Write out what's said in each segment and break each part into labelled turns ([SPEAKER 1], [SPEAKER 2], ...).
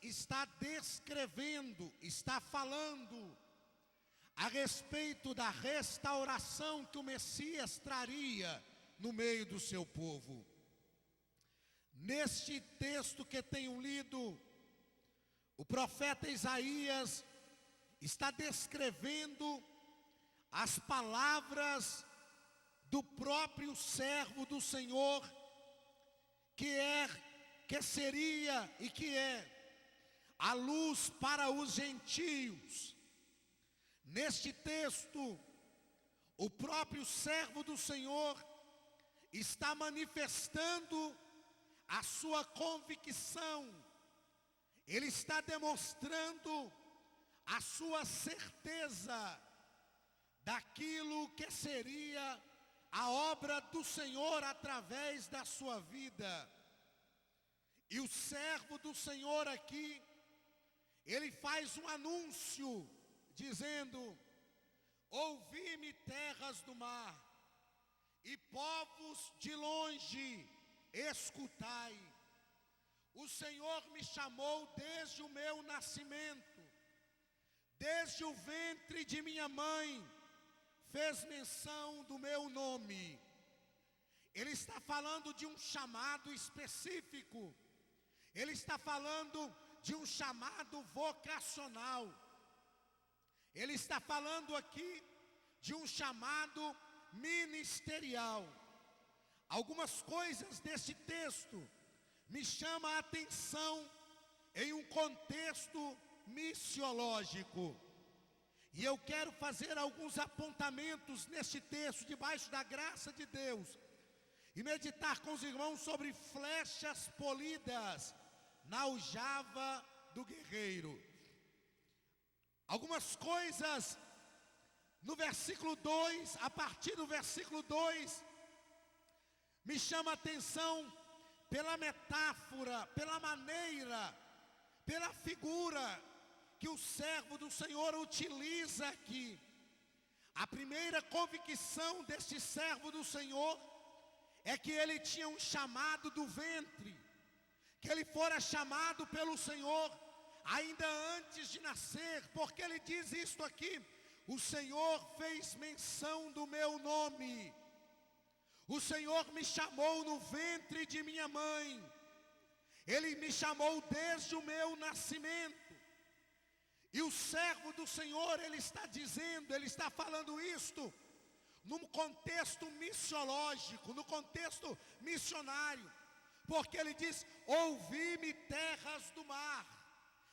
[SPEAKER 1] está descrevendo, está falando a respeito da restauração que o Messias traria no meio do seu povo. Neste texto que tenho lido, o profeta Isaías está descrevendo as palavras do próprio servo do Senhor, que seria e que é a luz para os gentios. Neste texto, o próprio servo do Senhor está manifestando a sua convicção, ele está demonstrando a sua certeza daquilo que seria a obra do Senhor através da sua vida. E o servo do Senhor aqui, ele faz um anúncio dizendo: ouvi-me, terras do mar, e povos de longe, escutai. O Senhor me chamou desde o meu nascimento, desde o ventre de minha mãe, fez menção do meu nome. Ele está falando de um chamado específico, ele está falando de um chamado vocacional, ele está falando aqui de um chamado ministerial. Algumas coisas desse texto me chamam a atenção em um contexto missiológico. E eu quero fazer alguns apontamentos neste texto, debaixo da graça de Deus, e meditar com os irmãos sobre flechas polidas na aljava do guerreiro. Algumas coisas no versículo 2, a partir do versículo 2, me chama a atenção pela metáfora, pela maneira, pela figura que o servo do Senhor utiliza aqui. A primeira convicção deste servo do Senhor é que ele tinha um chamado do ventre, que ele fora chamado pelo Senhor ainda antes de nascer, porque ele diz isto aqui: o Senhor fez menção do meu nome, o Senhor me chamou no ventre de minha mãe, ele me chamou desde o meu nascimento. E o servo do Senhor, ele está dizendo, ele está falando isto num contexto missiológico, no contexto missionário, porque ele diz: ouvi-me, terras do mar,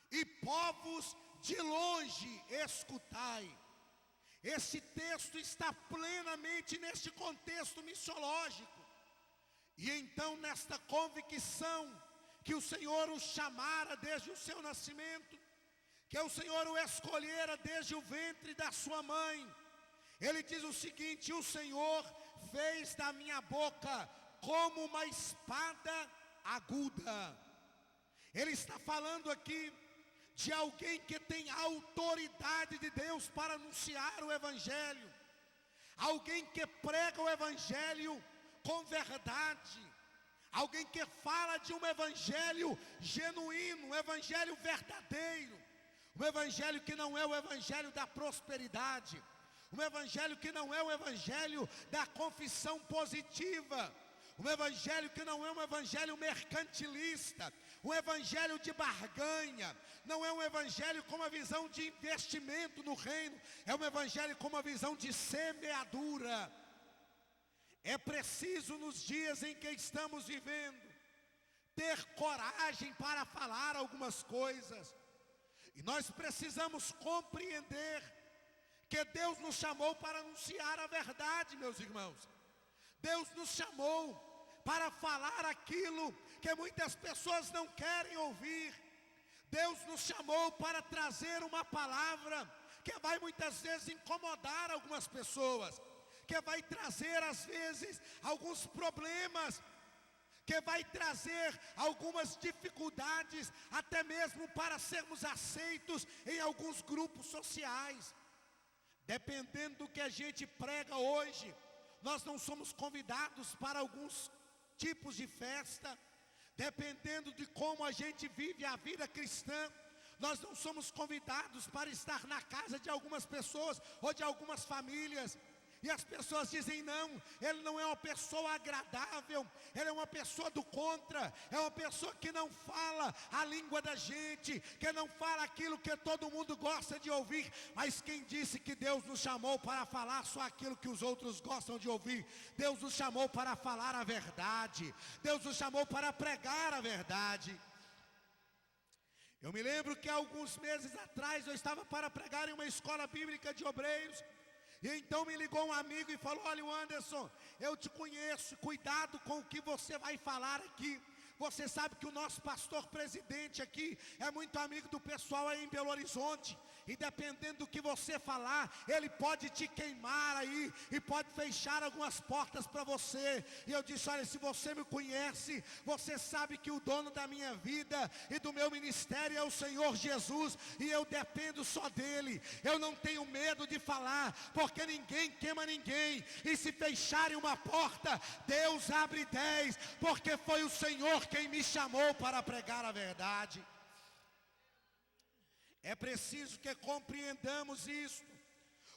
[SPEAKER 1] e povos de longe, escutai. Esse texto está plenamente neste contexto missiológico. E então, nesta convicção que o Senhor o chamara desde o seu nascimento, que o Senhor o escolhera desde o ventre da sua mãe, ele diz o seguinte: o Senhor fez da minha boca como uma espada aguda. Ele está falando aqui de alguém que tem a autoridade de Deus para anunciar o Evangelho, alguém que prega o Evangelho com verdade, alguém que fala de um Evangelho genuíno, um Evangelho verdadeiro, um Evangelho que não é o Evangelho da prosperidade, um Evangelho que não é o Evangelho da confissão positiva, um Evangelho que não é um Evangelho mercantilista, um Evangelho de barganha, não é um Evangelho com uma visão de investimento no reino, é um Evangelho com uma visão de semeadura. É preciso, nos dias em que estamos vivendo, ter coragem para falar algumas coisas, e nós precisamos compreender que Deus nos chamou para anunciar a verdade, meus irmãos. Deus nos chamou para falar aquilo que muitas pessoas não querem ouvir. Deus nos chamou para trazer uma palavra que vai muitas vezes incomodar algumas pessoas, que vai trazer às vezes alguns problemas, que vai trazer algumas dificuldades, até mesmo para sermos aceitos em alguns grupos sociais. Dependendo do que a gente prega hoje, nós não somos convidados para alguns tipos de festa, Dependendo de como a gente vive a vida cristã, nós não somos convidados para estar na casa de algumas pessoas ou de algumas famílias. E as pessoas dizem: não, ele não é uma pessoa agradável, ele é uma pessoa do contra, é uma pessoa que não fala a língua da gente, que não fala aquilo que todo mundo gosta de ouvir. Mas quem disse que Deus nos chamou para falar só aquilo que os outros gostam de ouvir? Deus nos chamou para falar a verdade, Deus nos chamou para pregar a verdade. Eu me lembro que há alguns meses atrás eu estava para pregar em uma escola bíblica de obreiros. E então me ligou um amigo e falou: olha, Anderson, eu te conheço, cuidado com o que você vai falar aqui. Você sabe que o nosso pastor presidente aqui é muito amigo do pessoal aí em Belo Horizonte. E dependendo do que você falar, ele pode te queimar aí e pode fechar algumas portas para você. E eu disse: olha, se você me conhece, você sabe que o dono da minha vida e do meu ministério é o Senhor Jesus, e eu dependo só dele. Eu não tenho medo de falar, porque ninguém queima ninguém. E se fecharem uma porta, Deus abre 10, porque foi o Senhor quem me chamou para pregar a verdade. É preciso que compreendamos isso.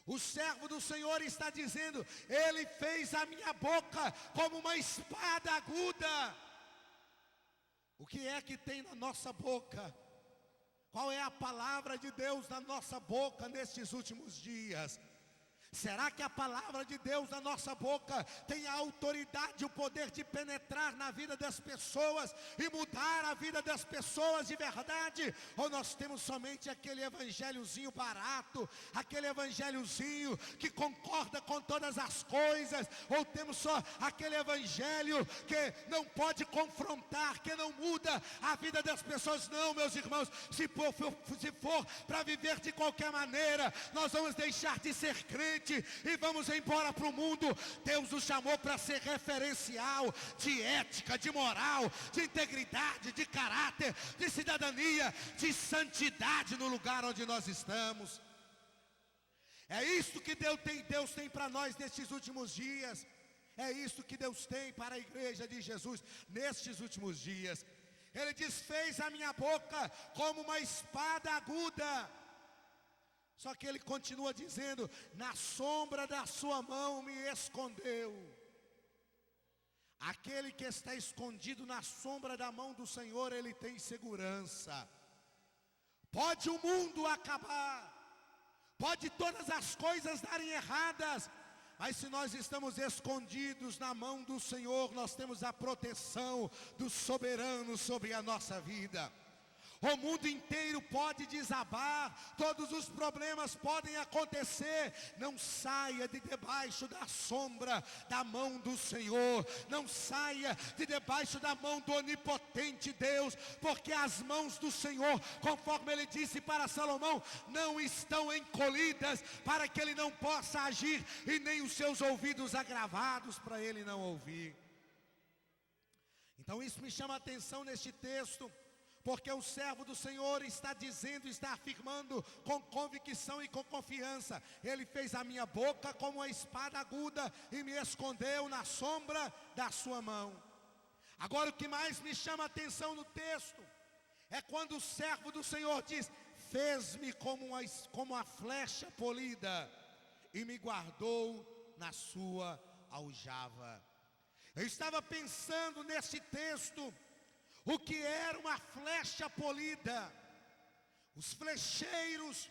[SPEAKER 1] O servo do Senhor está dizendo: ele fez a minha boca como uma espada aguda. O que é que tem na nossa boca? Qual é a palavra de Deus na nossa boca nestes últimos dias? Será que a palavra de Deus na nossa boca tem a autoridade e o poder de penetrar na vida das pessoas e mudar a vida das pessoas de verdade? Ou nós temos somente aquele evangelhozinho barato, aquele evangelhozinho que concorda com todas as coisas? Ou temos só aquele evangelho que não pode confrontar, que não muda a vida das pessoas? Não, meus irmãos, se for para viver de qualquer maneira, nós vamos deixar de ser crentes e vamos embora para o mundo. Deus nos chamou para ser referencial de ética, de moral, de integridade, de caráter, de cidadania, de santidade no lugar onde nós estamos. É isso que Deus tem para nós nestes últimos dias. É isso que Deus tem para a igreja de Jesus nestes últimos dias. Ele desfez a minha boca como uma espada aguda. Só que ele continua dizendo: na sombra da sua mão me escondeu. Aquele que está escondido na sombra da mão do Senhor, ele tem segurança. Pode o mundo acabar, pode todas as coisas darem erradas, mas se nós estamos escondidos na mão do Senhor, nós temos a proteção do soberano sobre a nossa vida. O mundo inteiro pode desabar, todos os problemas podem acontecer. Não saia de debaixo da sombra da mão do Senhor. Não saia de debaixo da mão do onipotente Deus, porque as mãos do Senhor, conforme ele disse para Salomão, não estão encolhidas para que ele não possa agir, e nem os seus ouvidos agravados para ele não ouvir. Então isso me chama a atenção neste texto, porque o servo do Senhor está dizendo, está afirmando com convicção e com confiança: ele fez a minha boca como uma espada aguda e me escondeu na sombra da sua mão. Agora o que mais me chama a atenção no texto é quando o servo do Senhor diz: fez-me como a flecha polida e me guardou na sua aljava. Eu estava pensando nesse texto, o que era uma flecha polida. Os flecheiros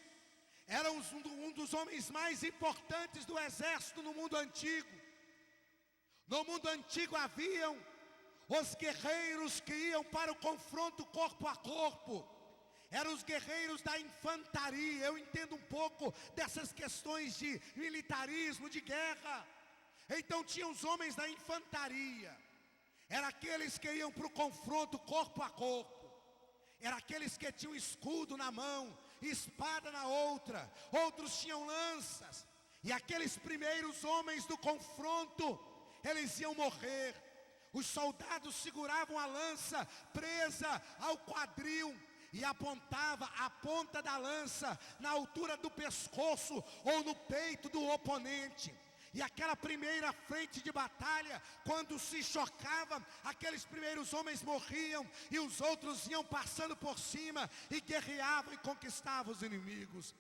[SPEAKER 1] eram um dos homens mais importantes do exército no mundo antigo. No mundo antigo haviam os guerreiros que iam para o confronto corpo a corpo. Eram os guerreiros da infantaria. Eu entendo um pouco dessas questões de militarismo, de guerra. Então tinha os homens da infantaria. Eram aqueles que iam para o confronto corpo a corpo. Eram aqueles que tinham escudo na mão, espada na outra. Outros tinham lanças. E aqueles primeiros homens do confronto, eles iam morrer. Os soldados seguravam a lança presa ao quadril e apontava a ponta da lança na altura do pescoço ou no peito do oponente. E aquela primeira frente de batalha, quando se chocava, aqueles primeiros homens morriam e os outros iam passando por cima e guerreavam e conquistavam os inimigos.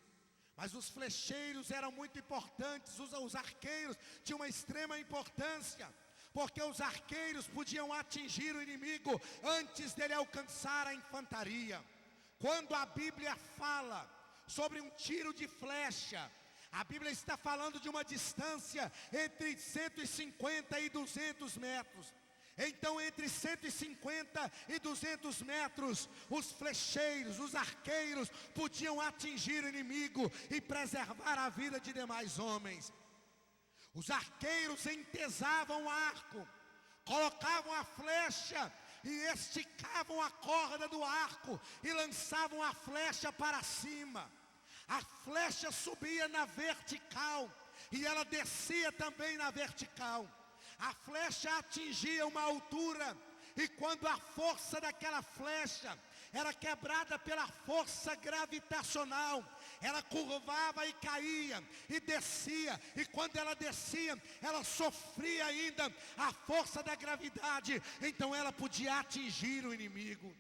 [SPEAKER 1] Mas os flecheiros eram muito importantes, os arqueiros tinham uma extrema importância, porque os arqueiros podiam atingir o inimigo antes dele alcançar a infantaria. Quando a Bíblia fala sobre um tiro de flecha, a Bíblia está falando de uma distância entre 150 e 200 metros. Então, entre 150 e 200 metros, os flecheiros, os arqueiros, podiam atingir o inimigo e preservar a vida de demais homens. Os arqueiros entesavam o arco, colocavam a flecha e esticavam a corda do arco e lançavam a flecha para cima. A flecha subia na vertical e ela descia também na vertical. A flecha atingia uma altura e quando a força daquela flecha era quebrada pela força gravitacional, ela curvava e caía e descia, e quando ela descia, ela sofria ainda a força da gravidade, então ela podia atingir o inimigo.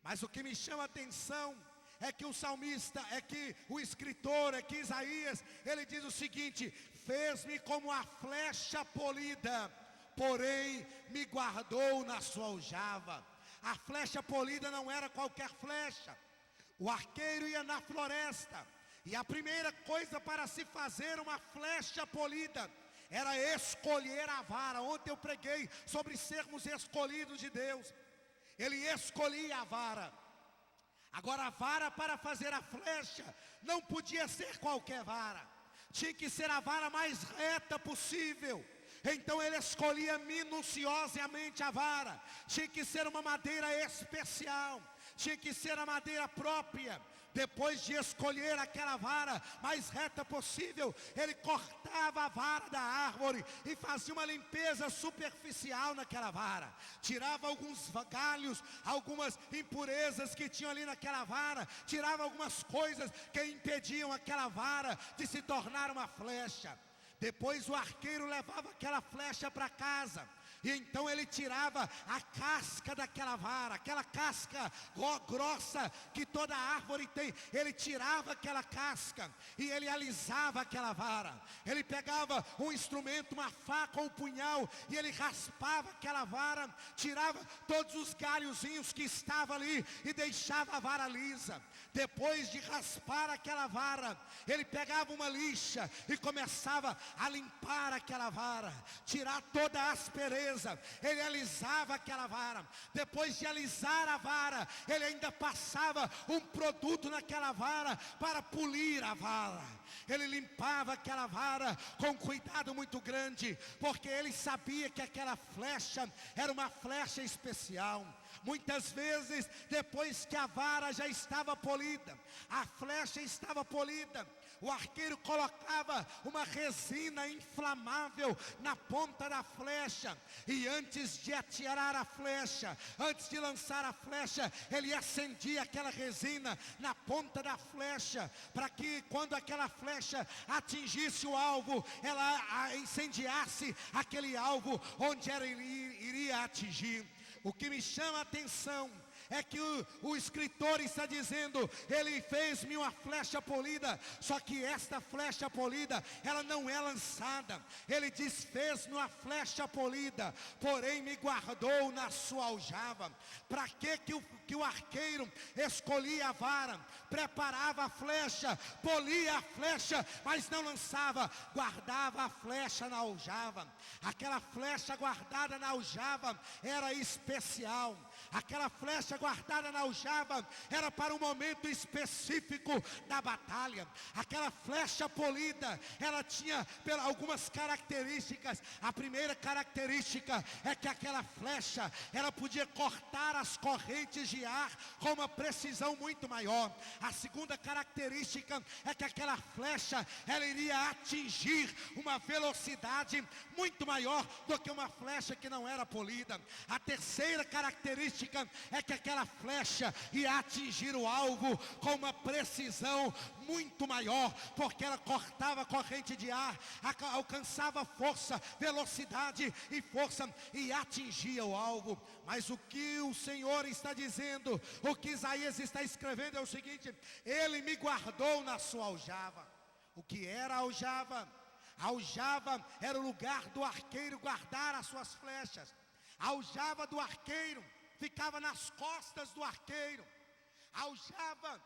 [SPEAKER 1] Mas o que me chama a atenção é que o salmista, é que o escritor, é que Isaías, ele diz o seguinte: fez-me como a flecha polida, porém me guardou na sua aljava. A flecha polida não era qualquer flecha. O arqueiro ia na floresta, e a primeira coisa para se fazer uma flecha polida era escolher a vara. Ontem eu preguei sobre sermos escolhidos de Deus. Ele escolhia a vara. Agora, a vara para fazer a flecha não podia ser qualquer vara, tinha que ser a vara mais reta possível. Então ele escolhia minuciosamente a vara, tinha que ser uma madeira especial, tinha que ser a madeira própria. Depois de escolher aquela vara mais reta possível, ele cortava a vara da árvore e fazia uma limpeza superficial naquela vara. Tirava alguns galhos, algumas impurezas que tinham ali naquela vara, tirava algumas coisas que impediam aquela vara de se tornar uma flecha. Depois o arqueiro levava aquela flecha para casa, e então ele tirava a casca daquela vara, aquela casca grossa que toda árvore tem. Ele tirava aquela casca e ele alisava aquela vara. Ele pegava um instrumento, uma faca ou um punhal, e ele raspava aquela vara, tirava todos os galhozinhos que estavam ali e deixava a vara lisa. Depois de raspar aquela vara, ele pegava uma lixa e começava a limpar aquela vara, tirar toda a aspereza. Ele alisava aquela vara. Depois de alisar a vara, ele ainda passava um produto naquela vara para polir a vara. Ele limpava aquela vara com cuidado muito grande, porque ele sabia que aquela flecha era uma flecha especial. Muitas vezes, depois que a vara já estava polida, a flecha estava polida, o arqueiro colocava uma resina inflamável na ponta da flecha, e antes de atirar a flecha, antes de lançar a flecha, ele acendia aquela resina na ponta da flecha, para que quando aquela flecha atingisse o alvo, ela incendiasse aquele alvo onde ela iria atingir. O que me chama a atenção é que o escritor está dizendo: ele fez-me uma flecha polida, só que esta flecha polida, ela não é lançada. Ele diz: fez-me uma flecha polida, porém me guardou na sua aljava. Para que o arqueiro escolhia a vara, preparava a flecha, polia a flecha, mas não lançava, guardava a flecha na aljava. Aquela flecha guardada na aljava era especial. Aquela flecha guardada na aljava era para um momento específico da batalha. Aquela flecha polida, ela tinha algumas características. A primeira característica é que aquela flecha, ela podia cortar as correntes de ar com uma precisão muito maior. A segunda característica é que aquela flecha, ela iria atingir uma velocidade muito maior do que uma flecha que não era polida. A terceira característica característica é que aquela flecha ia atingir o alvo com uma precisão muito maior, porque ela cortava a corrente de ar, alcançava força, velocidade e força e atingia o alvo. Mas o que o Senhor está dizendo, o que Isaías está escrevendo é o seguinte: Ele me guardou na sua aljava. O que era a aljava? A aljava era o lugar do arqueiro guardar as suas flechas. A aljava do arqueiro ficava nas costas do arqueiro. A aljava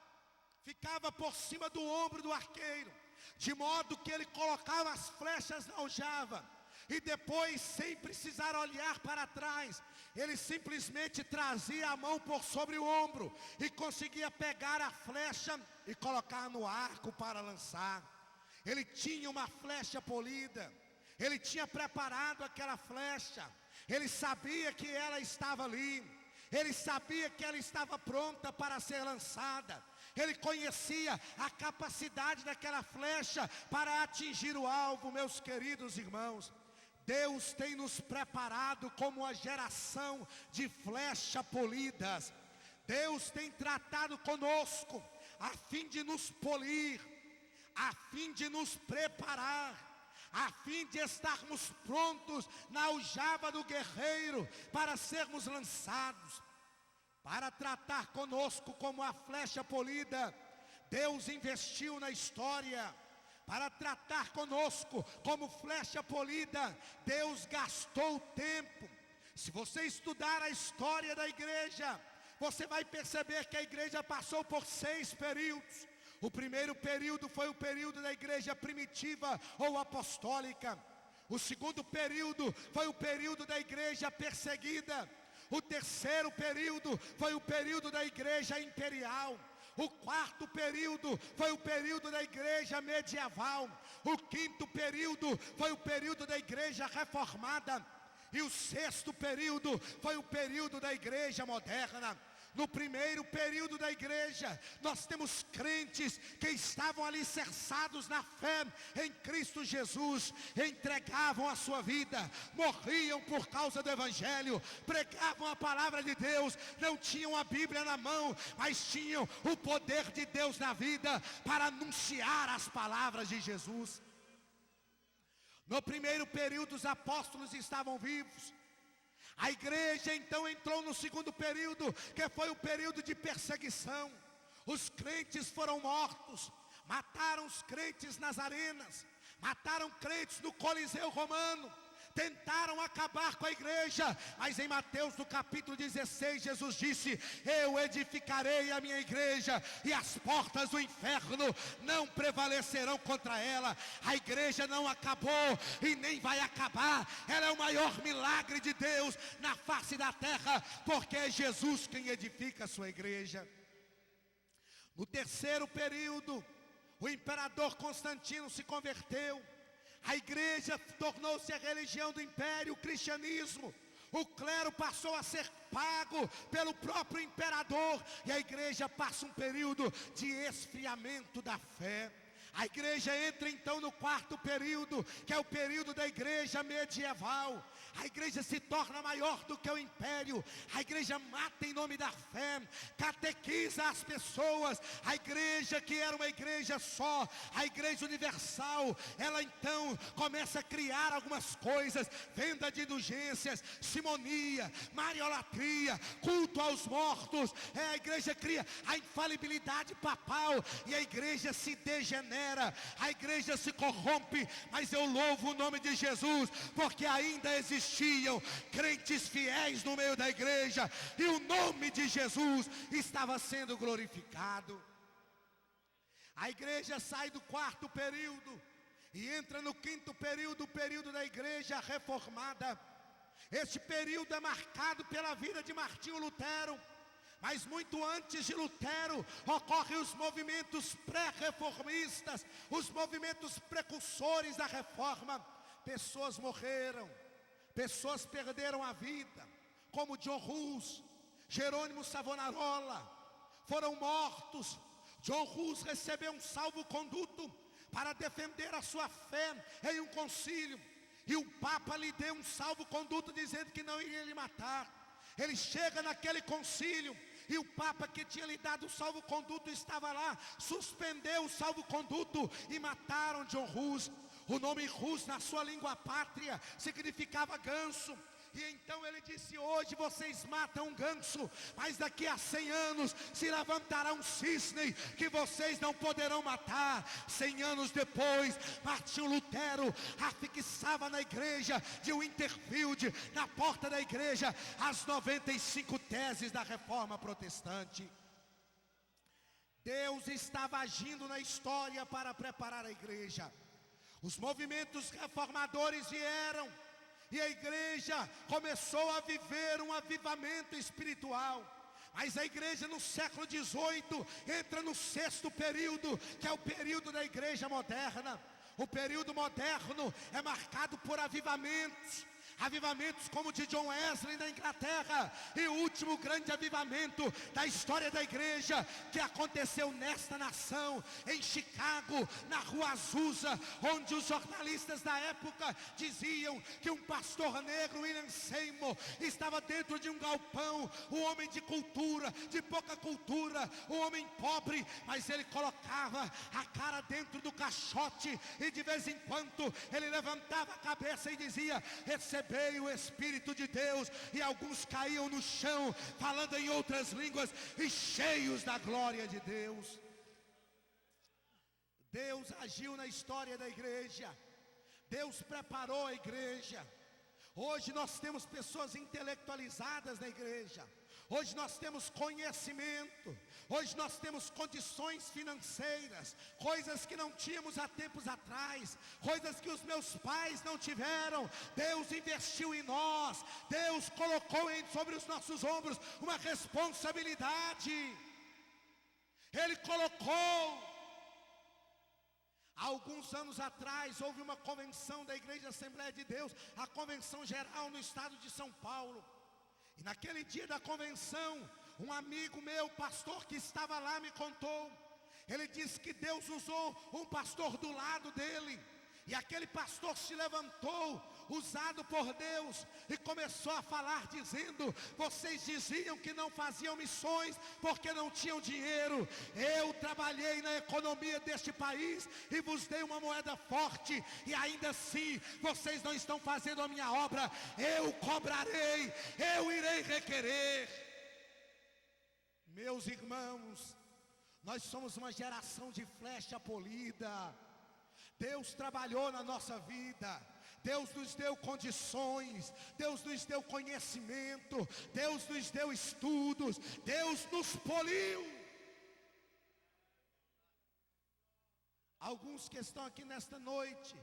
[SPEAKER 1] ficava por cima do ombro do arqueiro, de modo que ele colocava as flechas na aljava, e depois, sem precisar olhar para trás, ele simplesmente trazia a mão por sobre o ombro e conseguia pegar a flecha e colocar no arco para lançar. Ele tinha uma flecha polida, ele tinha preparado aquela flecha, ele sabia que ela estava ali, ele sabia que ela estava pronta para ser lançada, ele conhecia a capacidade daquela flecha para atingir o alvo. Meus queridos irmãos, Deus tem nos preparado como a geração de flecha polidas. Deus tem tratado conosco a fim de nos polir, a fim de nos preparar, a fim de estarmos prontos na aljava do guerreiro para sermos lançados. Para tratar conosco como a flecha polida, Deus investiu na história. Para tratar conosco como flecha polida, Deus gastou tempo. Se você estudar a história da igreja, você vai perceber que a igreja passou por 6 períodos. O primeiro período foi o período da igreja primitiva ou apostólica. O segundo período foi o período da igreja perseguida. O terceiro período foi o período da igreja imperial. O quarto período foi o período da igreja medieval. O quinto período foi o período da igreja reformada. E o sexto período foi o período da igreja moderna. No primeiro período da igreja, nós temos crentes que estavam alicerçados na fé em Cristo Jesus, entregavam a sua vida, morriam por causa do Evangelho, pregavam a palavra de Deus, não tinham a Bíblia na mão, mas tinham o poder de Deus na vida para anunciar as palavras de Jesus. No primeiro período, os apóstolos estavam vivos. A igreja então entrou no segundo período, que foi o período de perseguição. Os crentes foram mortos, mataram os crentes nas arenas, mataram crentes no Coliseu Romano, tentaram acabar com a igreja. Mas em Mateus no capítulo 16, Jesus disse: eu edificarei a minha igreja, e as portas do inferno não prevalecerão contra ela. A igreja não acabou e nem vai acabar. Ela é o maior milagre de Deus na face da terra, porque é Jesus quem edifica a sua igreja. No terceiro período, o imperador Constantino se converteu. A igreja tornou-se a religião do império, o cristianismo. O clero passou a ser pago pelo próprio imperador, e a igreja passa um período de esfriamento da fé. A igreja entra então no quarto período, que é o período da igreja medieval. A igreja se torna maior do que o império. A igreja mata em nome da fé, catequiza as pessoas. A igreja, que era uma igreja só, a igreja universal, ela então começa a criar algumas coisas: venda de indulgências, simonia, mariolatria, culto aos mortos. A igreja cria a infalibilidade papal, e a igreja se degenera, a igreja se corrompe. Mas eu louvo o nome de Jesus, porque ainda existiam crentes fiéis no meio da igreja, e o nome de Jesus estava sendo glorificado. A igreja sai do quarto período e entra no quinto período, o período da igreja reformada. Este período é marcado pela vida de Martinho Lutero. Mas muito antes de Lutero, ocorrem os movimentos pré-reformistas, os movimentos precursores da reforma. Pessoas morreram, pessoas perderam a vida, como John Hus, Jerônimo Savonarola, foram mortos. John Hus recebeu um salvo-conduto para defender a sua fé em um concílio, e o Papa lhe deu um salvo-conduto dizendo que não iria lhe matar. Ele chega naquele concílio e o Papa que tinha lhe dado o salvo-conduto estava lá, suspendeu o salvo-conduto e mataram John Hus. O nome Hus na sua língua pátria significava ganso. E então ele disse: hoje vocês matam um ganso, mas daqui a 100 anos se levantará um cisne que vocês não poderão matar. 100 anos depois, Martinho Lutero afixava na igreja de Winterfield, na porta da igreja, as 95 teses da Reforma Protestante. Deus estava agindo na história para preparar a igreja. Os movimentos reformadores vieram e a igreja começou a viver um avivamento espiritual. Mas a igreja no século XVIII entra no 6º período, que é o período da igreja moderna. O período moderno é marcado por avivamentos. Avivamentos como o de John Wesley na Inglaterra, e o último grande avivamento da história da igreja, que aconteceu nesta nação, em Chicago, na rua Azusa, onde os jornalistas da época diziam que um pastor negro, William Seymour, estava dentro de um galpão, um homem de cultura, de pouca cultura, um homem pobre, mas ele colocava a cara dentro do caixote, e de vez em quando ele levantava a cabeça e dizia: recebei o Espírito de Deus. E alguns caíam no chão, falando em outras línguas e cheios da glória de Deus. Deus agiu na história da igreja. Deus preparou a igreja. Hoje nós temos pessoas intelectualizadas na igreja. Hoje nós temos conhecimento. Hoje nós temos condições financeiras, coisas que não tínhamos há tempos atrás, coisas que os meus pais não tiveram. Deus investiu em nós. Deus colocou sobre os nossos ombros uma responsabilidade. Ele colocou. Há alguns anos atrás houve uma convenção da Igreja Assembleia de Deus, a convenção geral no estado de São Paulo. E naquele dia da convenção, um amigo meu, pastor que estava lá, me contou. Ele disse que Deus usou um pastor do lado dele. E aquele pastor se levantou, usado por Deus, e começou a falar dizendo: vocês diziam que não faziam missões porque não tinham dinheiro. Eu trabalhei na economia deste país e vos dei uma moeda forte, e ainda assim vocês não estão fazendo a minha obra. Eu cobrarei, eu irei requerer. Meus irmãos, nós somos uma geração de flecha polida. Deus trabalhou na nossa vida. Deus nos deu condições, Deus nos deu conhecimento, Deus nos deu estudos, Deus nos poliu. Alguns que estão aqui nesta noite,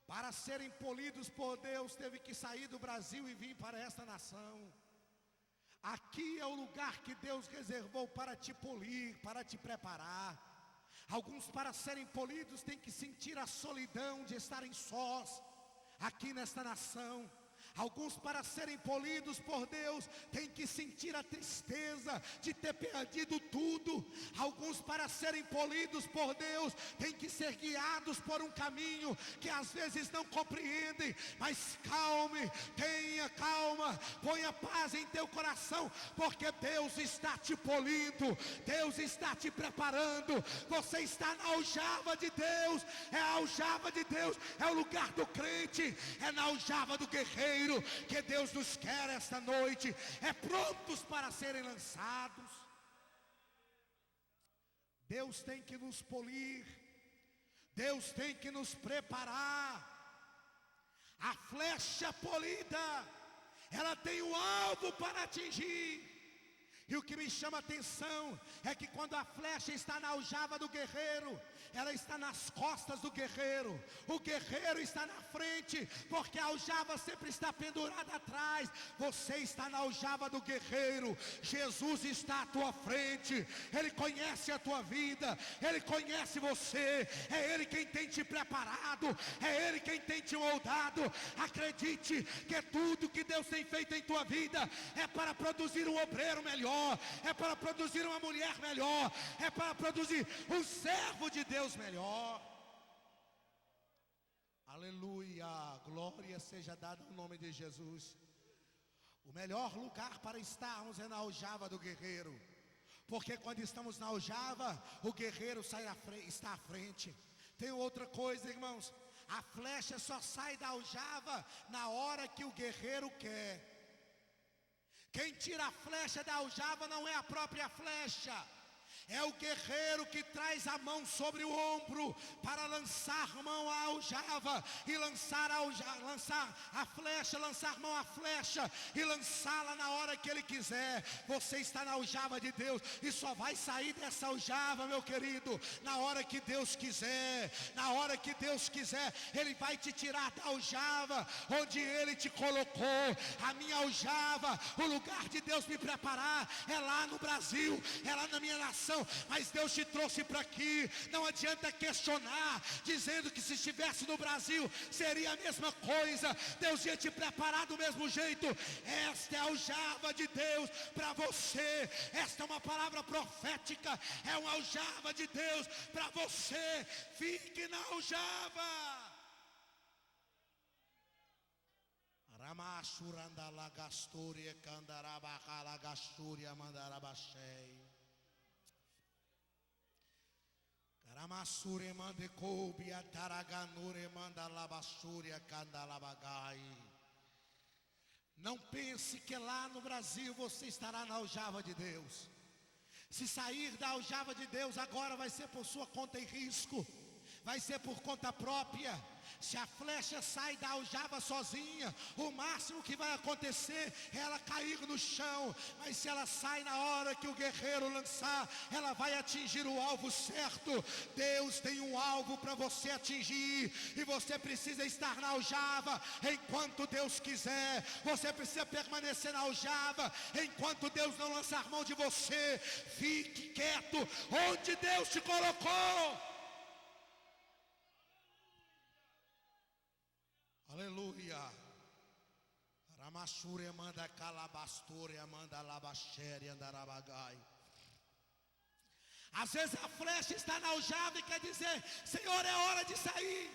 [SPEAKER 1] para serem polidos por Deus, teve que sair do Brasil e vir para esta nação. Aqui é o lugar que Deus reservou para te polir, para te preparar. Alguns, para serem polidos, têm que sentir a solidão de estarem sós aqui nesta nação. Alguns, para serem polidos por Deus, têm que sentir a tristeza de ter perdido tudo. Alguns, para serem polidos por Deus, têm que ser guiados por um caminho que às vezes não compreendem. Mas calme, tenha calma, ponha paz em teu coração, porque Deus está te polindo, Deus está te preparando. Você está na aljava de Deus. É a aljava de Deus, é o lugar do crente, é na aljava do guerreiro que Deus nos quer esta noite. É prontos para serem lançados. Deus tem que nos polir, Deus tem que nos preparar. A flecha polida, ela tem um alvo para atingir. E o que me chama a atenção é que quando a flecha está na aljava do guerreiro, ela está nas costas do guerreiro. O guerreiro está na frente, porque a aljava sempre está pendurada atrás. Você está na aljava do guerreiro. Jesus está à tua frente. Ele conhece a tua vida, Ele conhece você. É Ele quem tem te preparado, é Ele quem tem te moldado. Acredite que tudo que Deus tem feito em tua vida é para produzir um obreiro melhor, é para produzir uma mulher melhor, é para produzir um servo de Deus melhor. Aleluia, glória seja dada ao nome de Jesus. O melhor lugar para estarmos é na aljava do guerreiro. Porque quando estamos na aljava, o guerreiro está à frente. Tem outra coisa, irmãos. A flecha só sai da aljava na hora que o guerreiro quer. Quem tira a flecha da aljava não é a própria flecha. É o guerreiro que traz a mão sobre o ombro para lançar mão à aljava e lançar a flecha, lançar mão à flecha e lançá-la na hora que ele quiser. Você está na aljava de Deus e só vai sair dessa aljava, meu querido, na hora que Deus quiser. Na hora que Deus quiser, Ele vai te tirar da aljava onde Ele te colocou. A minha aljava, o lugar de Deus me preparar é lá no Brasil, é lá na minha nação. Mas Deus te trouxe para aqui. Não adianta questionar, dizendo que se estivesse no Brasil seria a mesma coisa. Deus ia te preparar do mesmo jeito. Esta é a aljava de Deus para você. Esta é uma palavra profética. É uma aljava de Deus para você. Fique na aljava. Ramashurandalagasturia candarabacalagasturia mandarabachei. Karamasure mande koubia taraganure manda labashuria candalabagai. Não pense que lá no Brasil você estará na aljava de Deus. Se sair da aljava de Deus agora vai ser por sua conta e risco. Vai ser por conta própria. Se a flecha sai da aljava sozinha, o máximo que vai acontecer é ela cair no chão. Mas se ela sai na hora que o guerreiro lançar, ela vai atingir o alvo certo. Deus tem um alvo para você atingir, e você precisa estar na aljava enquanto Deus quiser. Você precisa permanecer na aljava enquanto Deus não lançar mão de você. Fique quieto onde Deus te colocou. Aleluia. Ramashure manda calabasture manda labachere andarabagai. Às vezes a flecha está na aljava e quer dizer: Senhor, é hora de sair.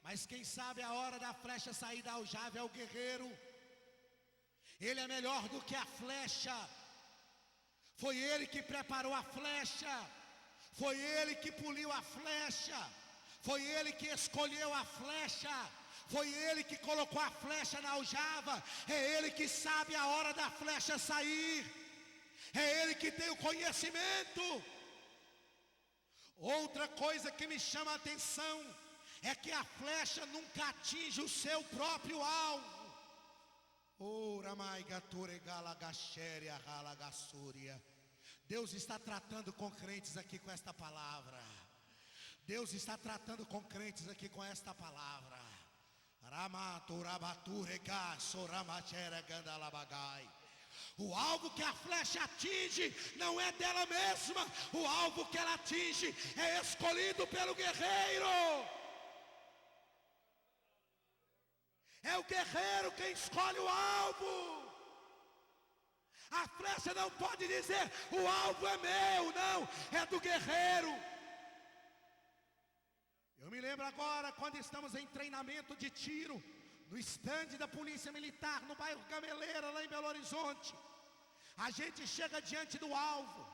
[SPEAKER 1] Mas quem sabe a hora da flecha sair da aljava é o guerreiro. Ele é melhor do que a flecha. Foi ele que preparou a flecha. Foi ele que poliu a flecha. Foi ele que escolheu a flecha. Foi ele que colocou a flecha na aljava. É ele que sabe a hora da flecha sair. É ele que tem o conhecimento. Outra coisa que me chama a atenção é que a flecha nunca atinge o seu próprio alvo. Deus está tratando com crentes aqui com esta palavra. Deus está tratando com crentes aqui com esta palavra. O alvo que a flecha atinge não é dela mesma. O alvo que ela atinge é escolhido pelo guerreiro. É o guerreiro quem escolhe o alvo. A flecha não pode dizer: o alvo é meu. Não, é do guerreiro. Eu me lembro agora quando estamos em treinamento de tiro no estande da Polícia Militar no bairro Gameleira, lá em Belo Horizonte. A gente chega diante do alvo.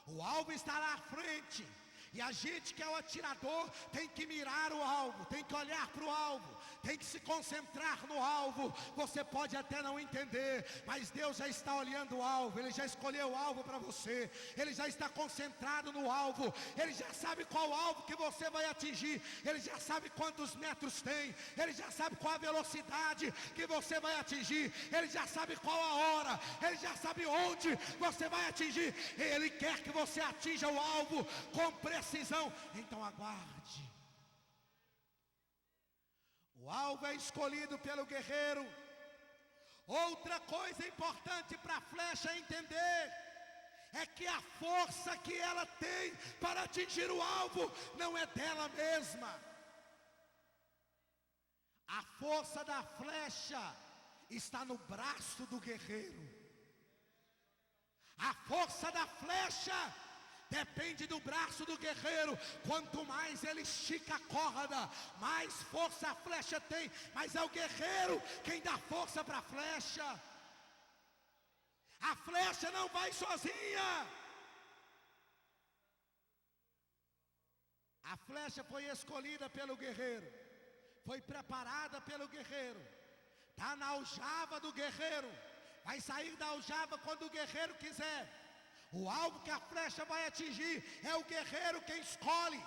[SPEAKER 1] O alvo está lá à frente. E a gente que é o atirador tem que mirar o alvo, tem que olhar para o alvo, tem que se concentrar no alvo. Você pode até não entender, mas Deus já está olhando o alvo. Ele já escolheu o alvo para você. Ele já está concentrado no alvo. Ele já sabe qual alvo que você vai atingir. Ele já sabe quantos metros tem. Ele já sabe qual a velocidade que você vai atingir. Ele já sabe qual a hora. Ele já sabe onde você vai atingir. Ele quer que você atinja o alvo com precisão. Então aguarde. O alvo é escolhido pelo guerreiro. Outra coisa importante para a flecha entender é que a força que ela tem para atingir o alvo não é dela mesma. A força da flecha está no braço do guerreiro. A força da flecha depende do braço do guerreiro. Quanto mais ele estica a corda, mais força a flecha tem. Mas é o guerreiro quem dá força para a flecha. A flecha não vai sozinha. A flecha foi escolhida pelo guerreiro, foi preparada pelo guerreiro, está na aljava do guerreiro, vai sair da aljava quando o guerreiro quiser. O alvo que a flecha vai atingir é o guerreiro quem escolhe.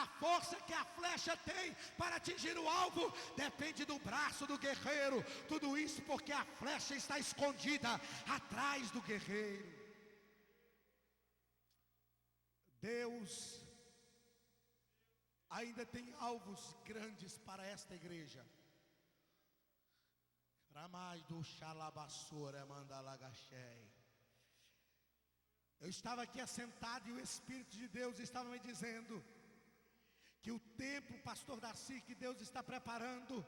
[SPEAKER 1] A força que a flecha tem para atingir o alvo depende do braço do guerreiro. Tudo isso porque a flecha está escondida atrás do guerreiro. Deus ainda tem alvos grandes para esta igreja. Eu estava aqui assentado e o Espírito de Deus estava me dizendo que o tempo, pastor Darcy, que Deus está preparando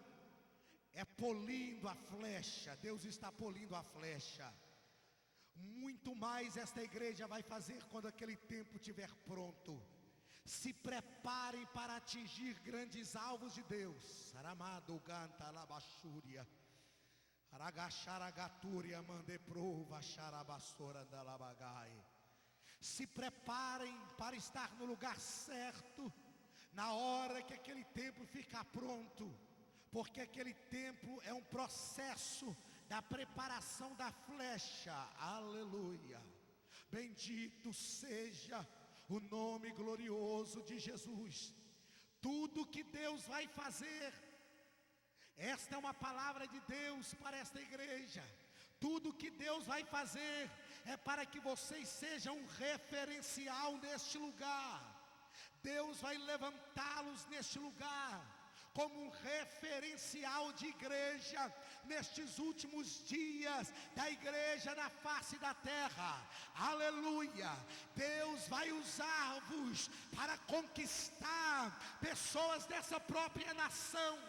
[SPEAKER 1] é polindo a flecha. Deus está polindo a flecha. Muito mais esta igreja vai fazer quando aquele tempo estiver pronto. Se preparem para atingir grandes alvos de Deus. Aramado ganta labachúria. Aragacharagaturia mandeprova xarabassora andalabagai. Se preparem para estar no lugar certo, na hora que aquele tempo ficar pronto, porque aquele tempo é um processo da preparação da flecha. Aleluia. Bendito seja o nome glorioso de Jesus. Tudo que Deus vai fazer, esta é uma palavra de Deus para esta igreja. Tudo que Deus vai fazer é para que vocês sejam um referencial neste lugar. Deus vai levantá-los neste lugar como um referencial de igreja nestes últimos dias da igreja na face da terra. Aleluia. Deus vai usar-vos para conquistar pessoas dessa própria nação,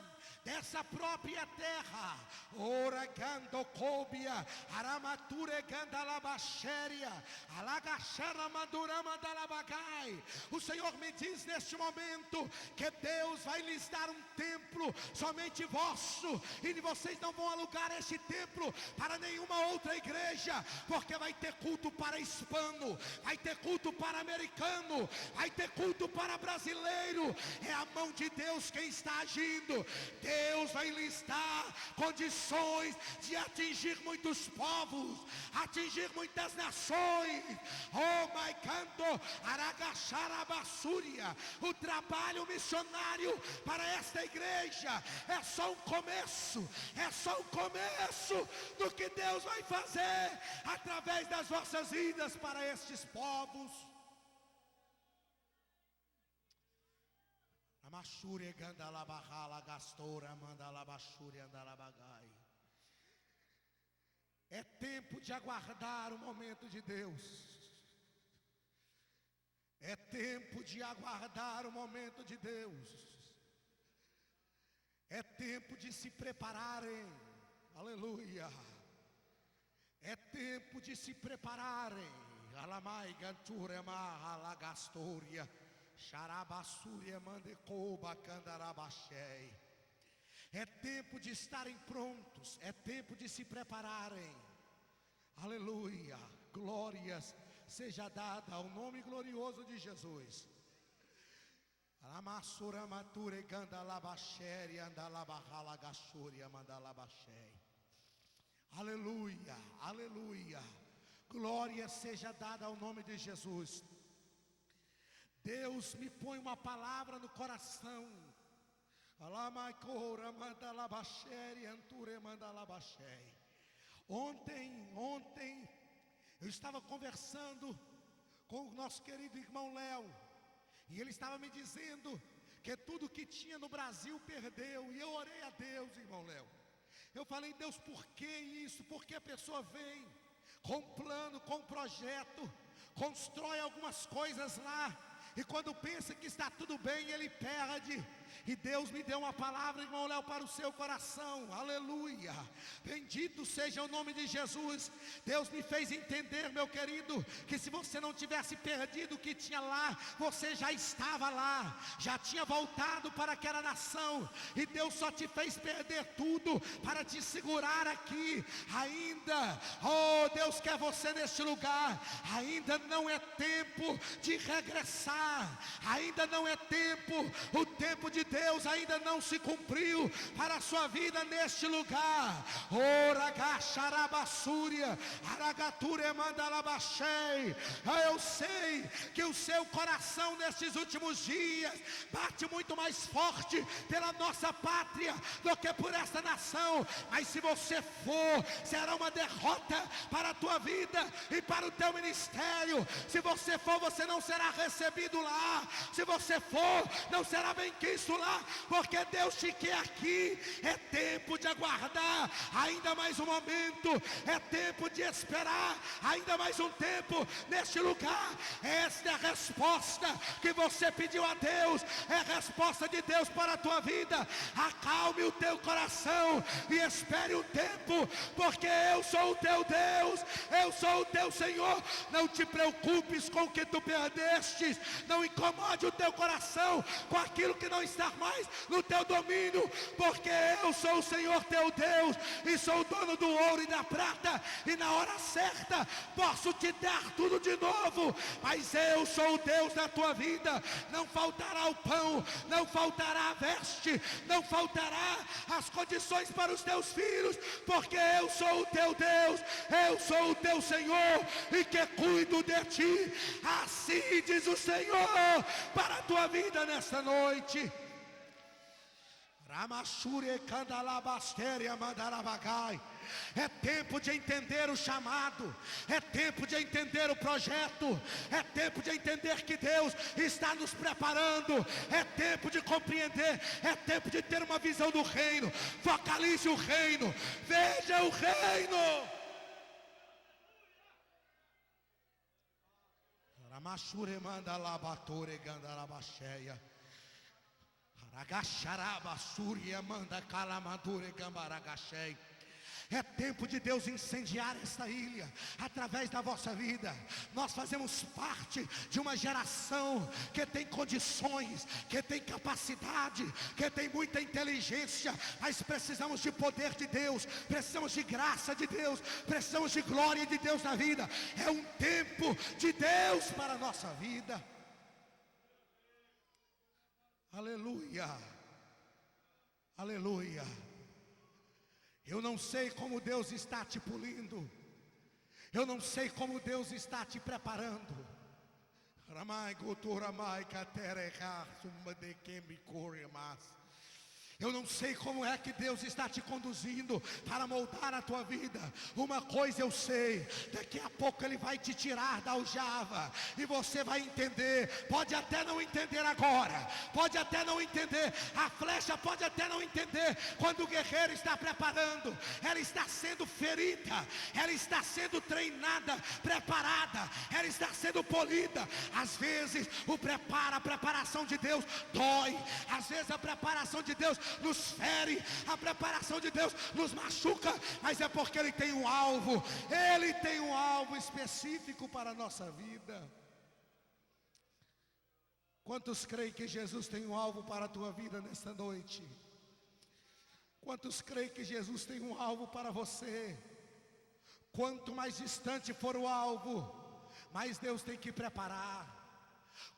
[SPEAKER 1] dessa própria terra. Oragando cobia, aramature gandalabaxéria, alagaxara madurama dalabagai. O Senhor me diz neste momento que Deus vai lhes dar um templo somente vosso, e vocês não vão alugar este templo para nenhuma outra igreja, porque vai ter culto para hispano, vai ter culto para americano, vai ter culto para brasileiro. É a mão de Deus quem está agindo. Deus vai lhes dar condições de atingir muitos povos, atingir muitas nações. Oh my canto, aragacharabassúria. O trabalho missionário para esta igreja é só um começo, é só um começo do que Deus vai fazer através das vossas vidas para estes povos. Amachúria gandalabahala gastora mandalabachúria andalabagai. É tempo de aguardar o momento de Deus. É tempo de aguardar o momento de Deus. É tempo de se prepararem. Aleluia. É tempo de se prepararem. Alamai ganture mahala gastoria. Xarabassúria mandecoba candarabachei. É tempo de estarem prontos, é tempo de se prepararem. Aleluia. Glórias seja dada ao nome glorioso de Jesus. Amassura mature gandalabachei andalabahala gasúria mandalabachei. Aleluia, aleluia. Glória seja dada ao nome de Jesus. Deus me põe uma palavra no coração. Ontem eu estava conversando com o nosso querido irmão Léo, e ele estava me dizendo que tudo que tinha no Brasil perdeu. E eu orei a Deus, irmão Léo. Eu falei: Deus, por que isso? Porque a pessoa vem com um plano, com um projeto, constrói algumas coisas lá, E quando pensa que está tudo bem, ele perde. E Deus me deu uma palavra, irmão Léo, para o seu coração. Aleluia. Bendito seja o nome de Jesus. Deus me fez entender, meu querido, que se você não tivesse perdido o que tinha lá, você já estava lá, já tinha voltado para aquela nação. E Deus só te fez perder tudo para te segurar aqui. Ainda, oh, Deus quer você neste lugar. Ainda não é tempo de regressar. Ainda não é tempo. O tempo de Deus ainda não se cumpriu para a sua vida neste lugar. Eu sei que o seu coração nestes últimos dias bate muito mais forte pela nossa pátria do que por esta nação. Mas se você for, será uma derrota para a tua vida e para o teu ministério. Se você for, você não será recebido lá. Se você for, não será bem quisto lá, porque Deus te quer aqui. É tempo de aguardar ainda mais um momento, é tempo de esperar ainda mais um tempo neste lugar. Esta é a resposta que você pediu a Deus, é a resposta de Deus para a tua vida. Acalme o teu coração e espere um tempo, porque eu sou o teu Deus, eu sou o teu Senhor. Não te preocupes com o que tu perdestes, não incomode o teu coração com aquilo que não está mais no teu domínio, porque eu sou o Senhor teu Deus, e sou o dono do ouro e da prata, e na hora certa posso te dar tudo de novo. Mas eu sou o Deus da tua vida. Não faltará o pão, não faltará a veste, não faltará as condições para os teus filhos, porque eu sou o teu Deus, eu sou o teu Senhor, e que cuido de ti. Assim diz o Senhor para a tua vida nesta noite. É tempo de entender o chamado, é tempo de entender o projeto, é tempo de entender que Deus está nos preparando, é tempo de compreender, é tempo de ter uma visão do reino. Focalize o reino, veja o reino. Ramashure manda labatore gandarabacheia. É tempo de Deus incendiar esta ilha através da vossa vida. Nós fazemos parte de uma geração que tem condições, que tem capacidade, que tem muita inteligência, mas precisamos de poder de Deus, precisamos de graça de Deus, precisamos de glória de Deus na vida. É um tempo de Deus para a nossa vida. Aleluia, aleluia. Eu não sei como Deus está te polindo, eu não sei como Deus está te preparando. Eu não sei como é que Deus está te conduzindo para moldar a tua vida. Uma coisa eu sei, daqui a pouco Ele vai te tirar da aljava e você vai entender. Pode até não entender agora, pode até não entender, a flecha pode até não entender. Quando o guerreiro está preparando, ela está sendo ferida, ela está sendo treinada, preparada, ela está sendo polida. Às vezes a preparação de Deus dói, às vezes a preparação de Deus nos fere, a preparação de Deus nos machuca, mas é porque Ele tem um alvo, Ele tem um alvo específico para a nossa vida. Quantos creem que Jesus tem um alvo para a tua vida nesta noite? Quantos creem que Jesus tem um alvo para você? Quanto mais distante for o alvo, mais Deus tem que preparar.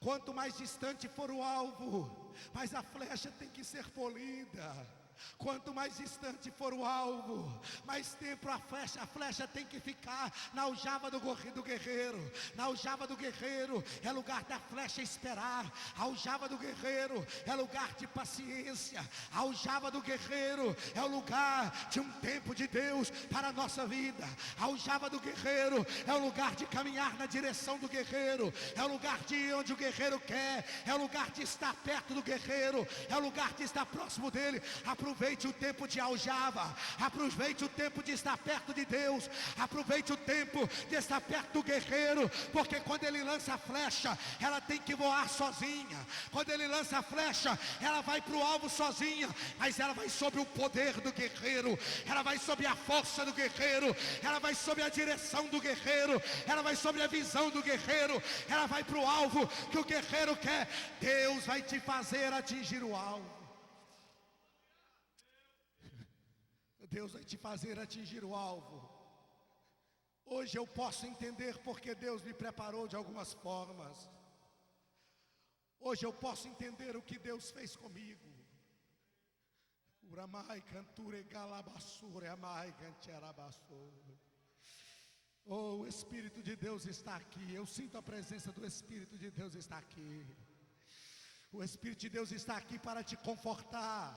[SPEAKER 1] Quanto mais distante for o alvo, mais a flecha tem que ser polida. Quanto mais distante for o alvo, mais tempo a flecha tem que ficar na aljava do guerreiro. Na aljava do guerreiro é lugar da flecha esperar. A aljava do guerreiro é lugar de paciência. A aljava do guerreiro é o lugar de um tempo de Deus para a nossa vida. A aljava do guerreiro é o lugar de caminhar na direção do guerreiro. É o lugar de ir onde o guerreiro quer. É o lugar de estar perto do guerreiro. É o lugar de estar próximo dele. A Aproveite o tempo de aljava, aproveite o tempo de estar perto de Deus, aproveite o tempo de estar perto do guerreiro, porque quando ele lança a flecha, ela tem que voar sozinha. Quando ele lança a flecha, ela vai para o alvo sozinha, mas ela vai sob o poder do guerreiro, ela vai sob a força do guerreiro, ela vai sob a direção do guerreiro, ela vai sob a visão do guerreiro, ela vai para o alvo que o guerreiro quer. Deus vai te fazer atingir o alvo. Deus vai te fazer atingir o alvo. Hoje eu posso entender porque Deus me preparou de algumas formas. Hoje eu posso entender o que Deus fez comigo. Oh, o Espírito de Deus está aqui. Eu sinto a presença do Espírito de Deus está aqui. O Espírito de Deus está aqui para te confortar.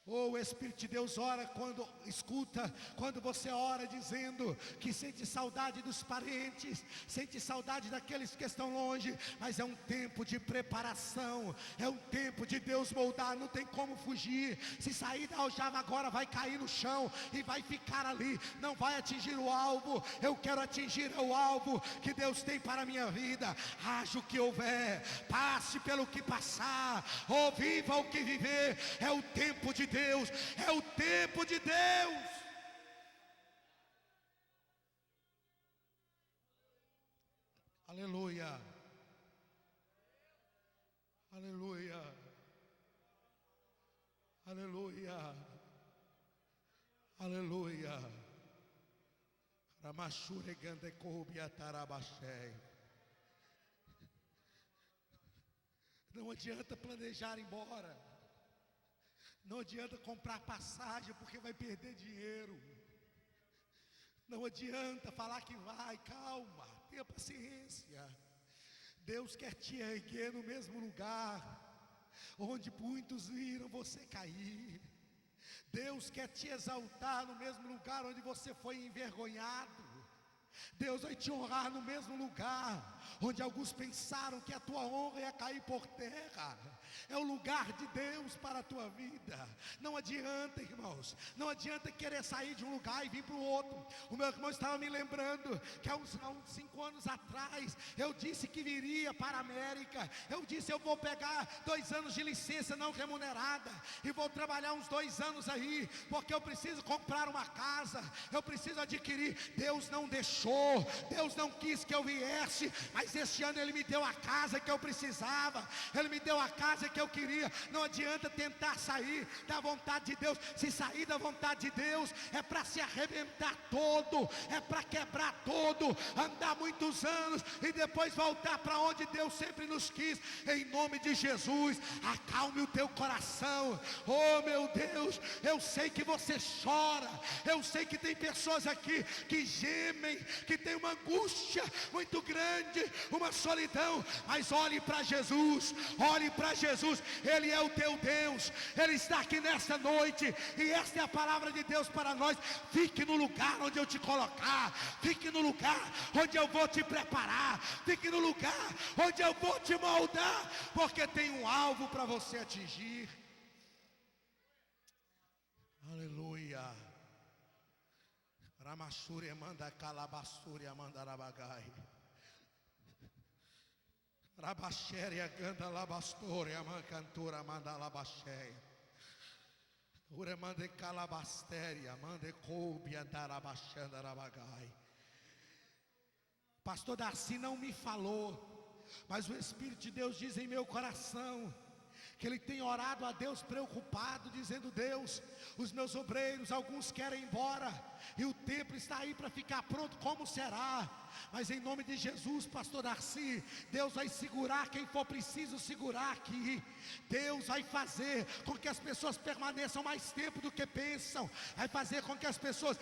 [SPEAKER 1] Oh, o Espírito de Deus ora quando você ora dizendo que sente saudade dos parentes, sente saudade daqueles que estão longe, mas é um tempo de preparação, é um tempo de Deus moldar, não tem como fugir. Se sair da aljava agora, vai cair no chão e vai ficar ali, não vai atingir o alvo. Eu quero atingir o alvo que Deus tem para a minha vida. Haja o que houver, passe pelo que passar, ou viva o que viver, é o tempo de Deus, é o tempo de Deus. Aleluia, aleluia, aleluia, aleluia. Ramashuregande Kobiatarabashei. Não adianta planejar ir embora. Não adianta comprar passagem porque vai perder dinheiro. Não adianta falar que vai, calma, tenha paciência. Deus quer te erguer no mesmo lugar onde muitos viram você cair. Deus quer te exaltar no mesmo lugar onde você foi envergonhado. Deus vai te honrar no mesmo lugar onde alguns pensaram que a tua honra ia cair por terra. É o lugar de Deus para a tua vida. Não adianta, irmãos, não adianta querer sair de um lugar e vir para o outro. O meu irmão estava me lembrando que há uns 5 anos atrás eu disse que viria para a América. Eu disse: eu vou pegar 2 anos de licença não remunerada e vou trabalhar uns 2 anos aí, porque eu preciso comprar uma casa, eu preciso adquirir. Deus não deixou, Deus não quis que eu viesse, mas este ano Ele me deu a casa que eu precisava, Ele me deu a casa que eu queria. Não adianta tentar sair da vontade de Deus. Se sair da vontade de Deus é para se arrebentar todo, é para quebrar todo, andar muitos anos e depois voltar para onde Deus sempre nos quis. Em nome de Jesus, acalme o teu coração. Oh meu Deus, eu sei que você chora, eu sei que tem pessoas aqui que gemem, que tem uma angústia muito grande, uma solidão, mas olhe para Jesus, olhe para Jesus. Ele é o teu Deus, Ele está aqui nesta noite, e esta é a palavra de Deus para nós. Fique no lugar onde eu te colocar, fique no lugar onde eu vou te preparar, fique no lugar onde eu vou te moldar, porque tem um alvo para você atingir. Aleluia. Ramashuri manda calabasuri manda rabagai. Rabasheria ganda labastore amancantura manda labashei. Ure mande calabasteria mande coube andarabachanda rabagai. Pastor Darcy não me falou, mas o Espírito de Deus diz em meu coração que ele tem orado a Deus preocupado, dizendo: Deus, os meus obreiros, alguns querem ir embora, e o templo está aí para ficar pronto, como será? Mas em nome de Jesus, pastor Darcy, Deus vai segurar quem for preciso segurar aqui. Deus vai fazer com que as pessoas permaneçam mais tempo do que pensam, vai fazer com que as pessoas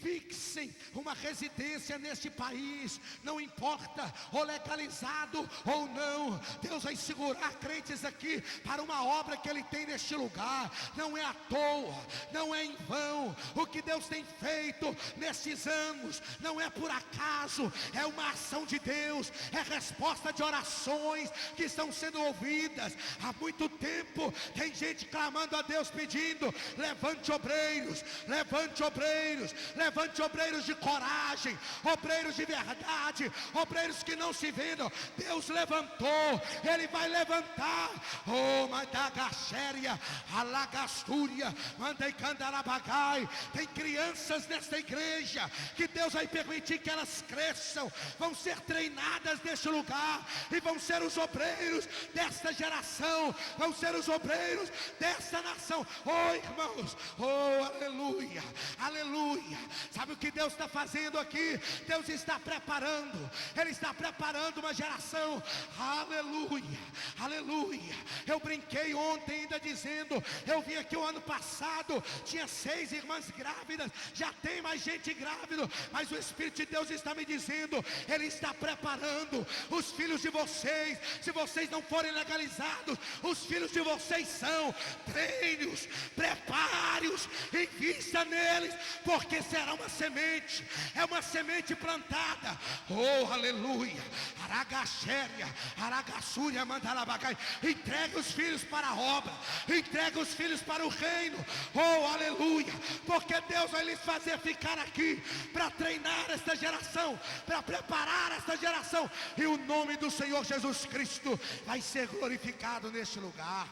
[SPEAKER 1] fixem uma residência neste país, não importa ou legalizado ou não. Deus vai segurar crentes aqui para uma obra que Ele tem neste lugar. Não é à toa, não é em vão. O que Deus Deus tem feito nesses anos não é por acaso, é uma ação de Deus, é resposta de orações que estão sendo ouvidas. Há muito tempo tem gente clamando a Deus pedindo: levante obreiros, levante obreiros, levante obreiros de coragem, obreiros de verdade, obreiros que não se vendam. Deus levantou, Ele vai levantar. Oh, Madagaxéria, Alagastúria, Mandaicandarabagay. Tem crianças nesta igreja que Deus vai permitir que elas cresçam, vão ser treinadas neste lugar e vão ser os obreiros desta geração, vão ser os obreiros desta nação. Oh, irmãos, oh, aleluia, aleluia. Sabe o que Deus está fazendo aqui? Deus está preparando, Ele está preparando uma geração. Aleluia, aleluia. Eu brinquei ontem ainda dizendo, eu vim aqui o ano passado, tinha 6 irmãs grávidas, já tem mais gente grávida, mas o Espírito de Deus está me dizendo, Ele está preparando os filhos de vocês. Se vocês não forem legalizados, os filhos de vocês são. Treine-os, prepare-os, invista neles, porque será uma semente, é uma semente plantada. Oh, aleluia. Aragaxéria, Aragaçúria, Mandalabacai. Entregue os filhos para a obra, entregue os filhos para o reino. Oh, aleluia, porque Deus vai lhes fazer ficar aqui para treinar esta geração, para preparar esta geração, e o nome do Senhor Jesus Cristo vai ser glorificado neste lugar.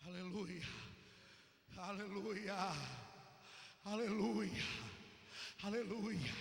[SPEAKER 1] Aleluia, aleluia, aleluia, aleluia.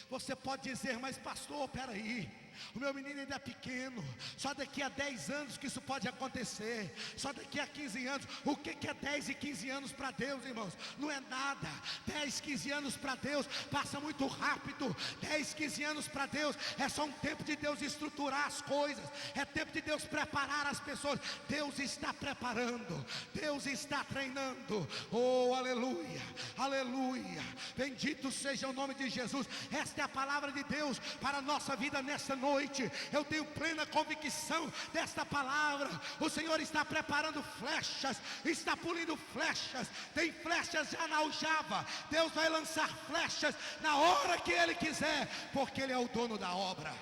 [SPEAKER 1] Você pode dizer: mas pastor, peraí, o meu menino ainda é pequeno, só daqui a 10 anos que isso pode acontecer, só daqui a 15 anos. O que é 10 e 15 anos para Deus, irmãos? Não é nada. 10, 15 anos para Deus passa muito rápido. 10, 15 anos para Deus é só um tempo de Deus estruturar as coisas, é tempo de Deus preparar as pessoas. Deus está preparando, Deus está treinando. Oh, aleluia, aleluia, bendito seja o nome de Jesus. Esta é a palavra de Deus para a nossa vida nesta noite. Eu tenho plena convicção desta palavra. O Senhor está preparando flechas, está pulindo flechas. Tem flechas já na aljava. Deus vai lançar flechas na hora que Ele quiser, porque Ele é o dono da obra.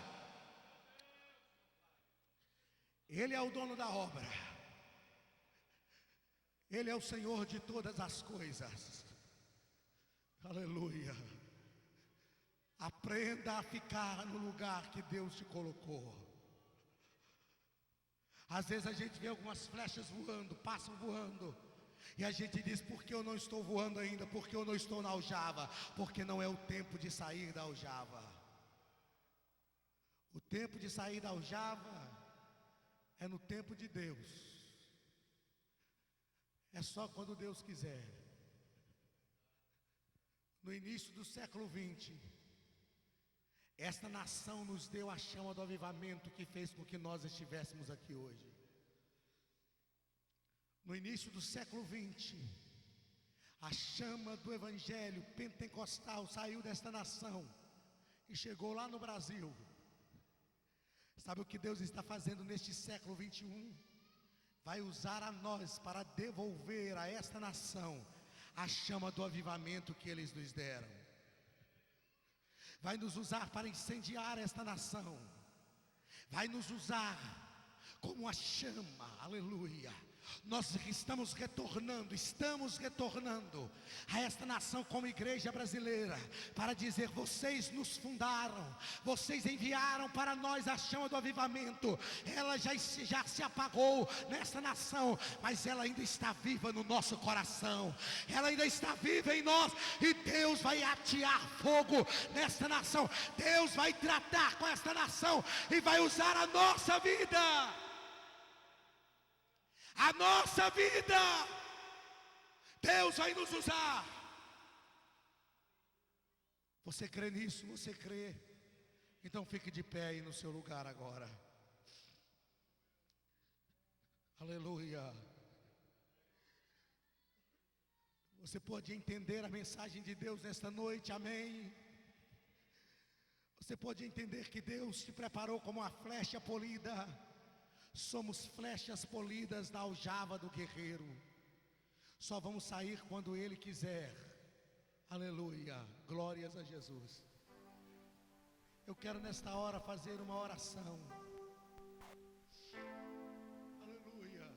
[SPEAKER 1] Ele é o dono da obra. Ele é o Senhor de todas as coisas. Aleluia. Aprenda a ficar no lugar que Deus te colocou. Às vezes a gente vê algumas flechas voando, passam voando, e a gente diz: por que eu não estou voando ainda? Porque eu não estou na aljava? Porque não é o tempo de sair da aljava. O tempo de sair da aljava é no tempo de Deus. É só quando Deus quiser. No início do século 20, esta nação nos deu a chama do avivamento que fez com que nós estivéssemos aqui hoje. No início do século 20, a chama do evangelho pentecostal saiu desta nação e chegou lá no Brasil. Sabe o que Deus está fazendo neste século 21? Vai usar a nós para devolver a esta nação a chama do avivamento que eles nos deram. Vai nos usar para incendiar esta nação. Vai nos usar como a chama, aleluia. Nós estamos retornando a esta nação como igreja brasileira, para dizer: vocês nos fundaram, vocês enviaram para nós a chama do avivamento. Ela já se apagou nesta nação, mas ela ainda está viva no nosso coração, ela ainda está viva em nós, e Deus vai atear fogo nesta nação. Deus vai tratar com esta nação e vai usar a nossa vida. A nossa vida, Deus vai nos usar. Você crê nisso? Você crê? Então fique de pé aí no seu lugar agora. Aleluia. Você pode entender a mensagem de Deus nesta noite, amém? Você pode entender que Deus te preparou como uma flecha polida. Somos flechas polidas da aljava do guerreiro. Só vamos sair quando Ele quiser. Aleluia, glórias a Jesus. Eu quero nesta hora fazer uma oração. Aleluia.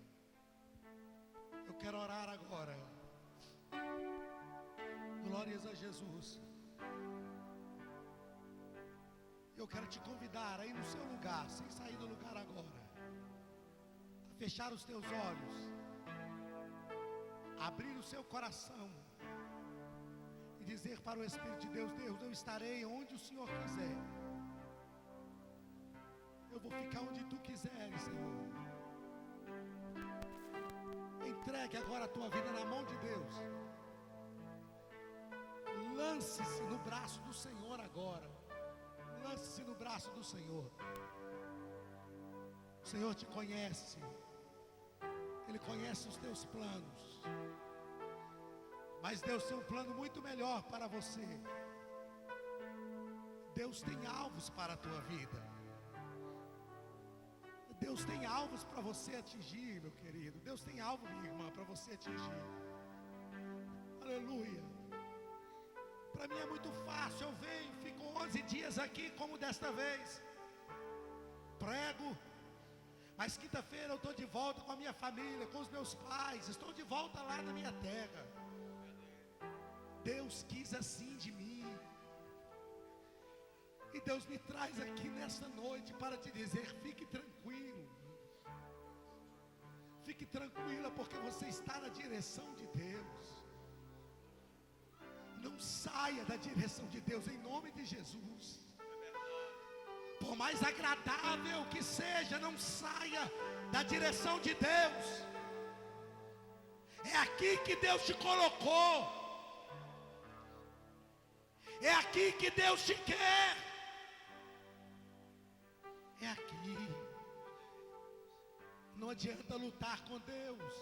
[SPEAKER 1] Eu quero orar agora. Glórias a Jesus. Eu quero te convidar aí no seu lugar, sem sair do lugar agora, a fechar os teus olhos, abrir o seu coração e dizer para o Espírito de Deus: Deus, eu estarei onde o Senhor quiser. Eu vou ficar onde Tu quiseres, Senhor. Entregue agora a tua vida na mão de Deus. Lance-se no braço do Senhor agora. Lance-se no braço do Senhor. O Senhor te conhece. Ele conhece os teus planos. Mas Deus tem um plano muito melhor para você. Deus tem alvos para a tua vida. Deus tem alvos para você atingir, meu querido. Deus tem alvo, minha irmã, para você atingir. Aleluia. Para mim é muito fácil. Eu venho, fico 11 dias aqui, como desta vez. Prego. Mas quinta-feira eu estou de volta com a minha família, com os meus pais. Estou de volta lá na minha terra. Deus quis assim de mim. E Deus me traz aqui nesta noite para te dizer: fique tranquilo. Fique tranquila, porque você está na direção de Deus. Não saia da direção de Deus, em nome de Jesus. Por mais agradável que seja, não saia da direção de Deus. É aqui que Deus te colocou. É aqui que Deus te quer. É aqui. Não adianta lutar com Deus.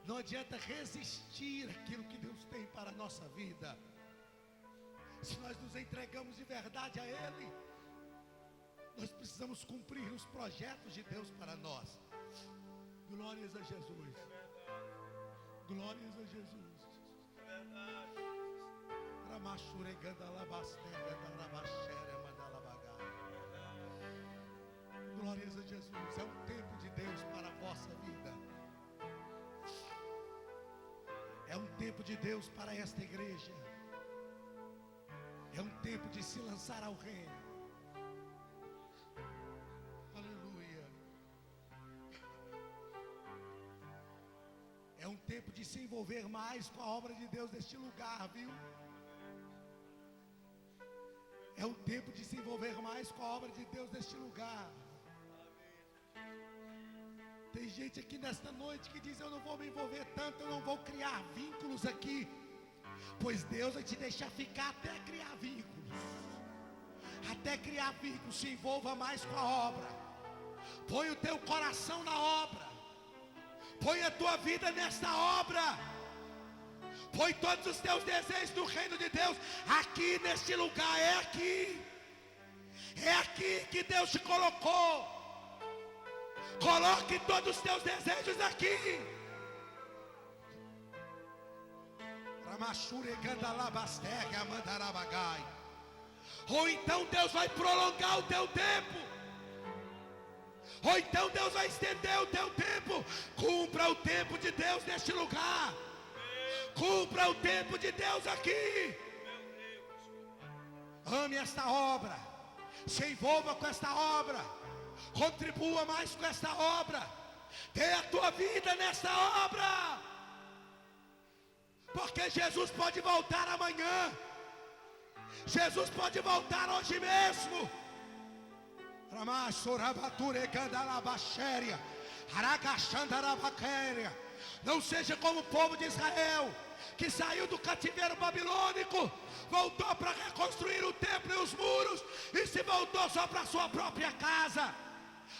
[SPEAKER 1] Não adianta resistir àquilo que Deus tem para a nossa vida. Se nós nos entregamos de verdade a Ele, nós precisamos cumprir os projetos de Deus para nós. Glórias a Jesus. Glórias a Jesus. Glórias a Jesus. É um tempo de Deus para a vossa vida. É um tempo de Deus para esta igreja. É um tempo de se lançar ao reino. Aleluia. É um tempo de se envolver mais com a obra de Deus neste lugar, viu? É um tempo de se envolver mais com a obra de Deus neste lugar. Tem gente aqui nesta noite que diz: eu não vou me envolver tanto, eu não vou criar vínculos aqui. Pois Deus vai te deixar ficar até criar vínculos. Até criar vínculos. Se envolva mais com a obra. Põe o teu coração na obra. Põe a tua vida nesta obra. Põe todos os teus desejos no reino de Deus aqui neste lugar. É aqui. É aqui que Deus te colocou. Coloque todos os teus desejos aqui. Ou então Deus vai prolongar o teu tempo. Ou então Deus vai estender o teu tempo. Cumpra o tempo de Deus neste lugar. Cumpra o tempo de Deus aqui. Ame esta obra. Se envolva com esta obra. Contribua mais com esta obra. Dê a tua vida nesta obra. Porque Jesus pode voltar amanhã. Jesus pode voltar hoje mesmo. Não seja como o povo de Israel, que saiu do cativeiro babilônico, voltou para reconstruir o templo e os muros, e se voltou só para a sua própria casa.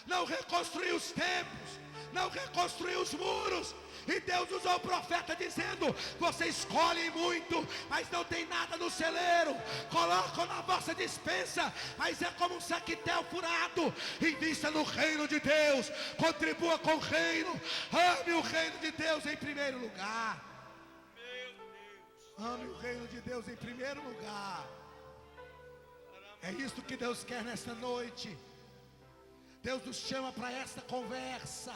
[SPEAKER 1] não reconstruir os templos, não reconstruir os muros. E Deus usou o profeta dizendo: vocês escolhem muito, mas não tem nada no celeiro. Colocam na vossa despensa, mas é como um saquetel furado. Invista no reino de Deus, contribua com o reino, ame o reino de Deus em primeiro lugar. Ame o reino de Deus em primeiro lugar. É isso que Deus quer nesta noite. Deus nos chama para esta conversa.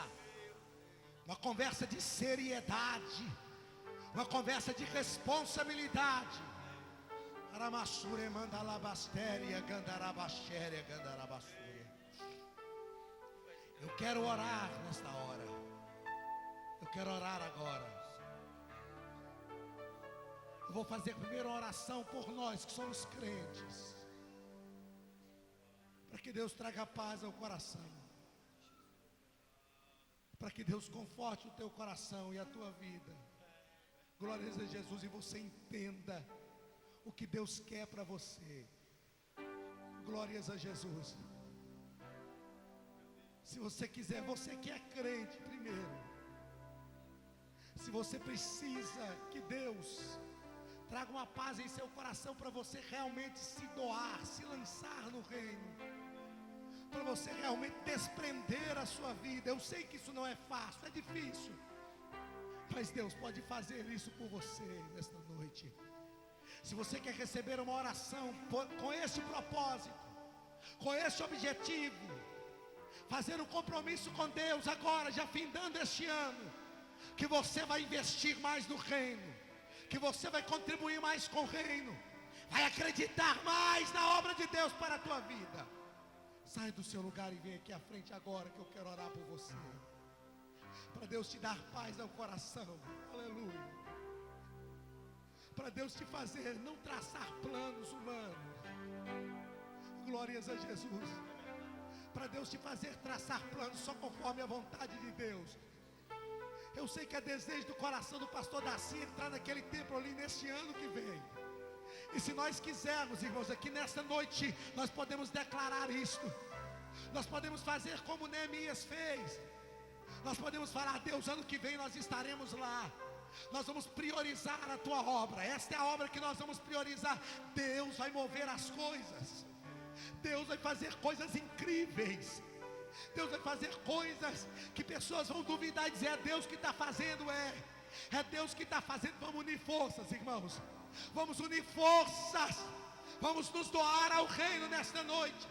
[SPEAKER 1] Uma conversa de seriedade, uma conversa de responsabilidade. Eu quero orar nesta hora. Eu quero orar agora. Eu vou fazer primeiro uma oração por nós que somos crentes, para que Deus traga paz ao coração, para que Deus conforte o teu coração e a tua vida. Glórias a Jesus. E você entenda o que Deus quer para você. Glórias a Jesus. Se você quiser, você que é crente primeiro, se você precisa que Deus traga uma paz em seu coração para você realmente se doar, se lançar no reino, para você realmente desprender a sua vida. Eu sei que isso não é fácil, é difícil, mas Deus pode fazer isso por você nesta noite. Se você quer receber uma oração com esse propósito, com esse objetivo, fazer um compromisso com Deus agora, já findando este ano, que você vai investir mais no reino, que você vai contribuir mais com o reino, vai acreditar mais na obra de Deus para a tua vida. Sai do seu lugar e vem aqui à frente agora, que eu quero orar por você, para Deus te dar paz ao coração. Aleluia. Para Deus te fazer não traçar planos humanos. Glórias a Jesus. Para Deus te fazer traçar planos só conforme a vontade de Deus. Eu sei que é desejo do coração do pastor Darcy entrar naquele templo ali neste ano que vem. E se nós quisermos, irmãos, aqui nesta noite, nós podemos declarar isto. Nós podemos fazer como Neemias fez. Nós podemos falar: Deus, ano que vem nós estaremos lá. Nós vamos priorizar a tua obra. Esta é a obra que nós vamos priorizar. Deus vai mover as coisas. Deus vai fazer coisas incríveis. Deus vai fazer coisas que pessoas vão duvidar e dizer: é Deus que está fazendo. É Deus que está fazendo. Vamos unir forças, irmãos. Vamos unir forças. Vamos nos doar ao reino nesta noite.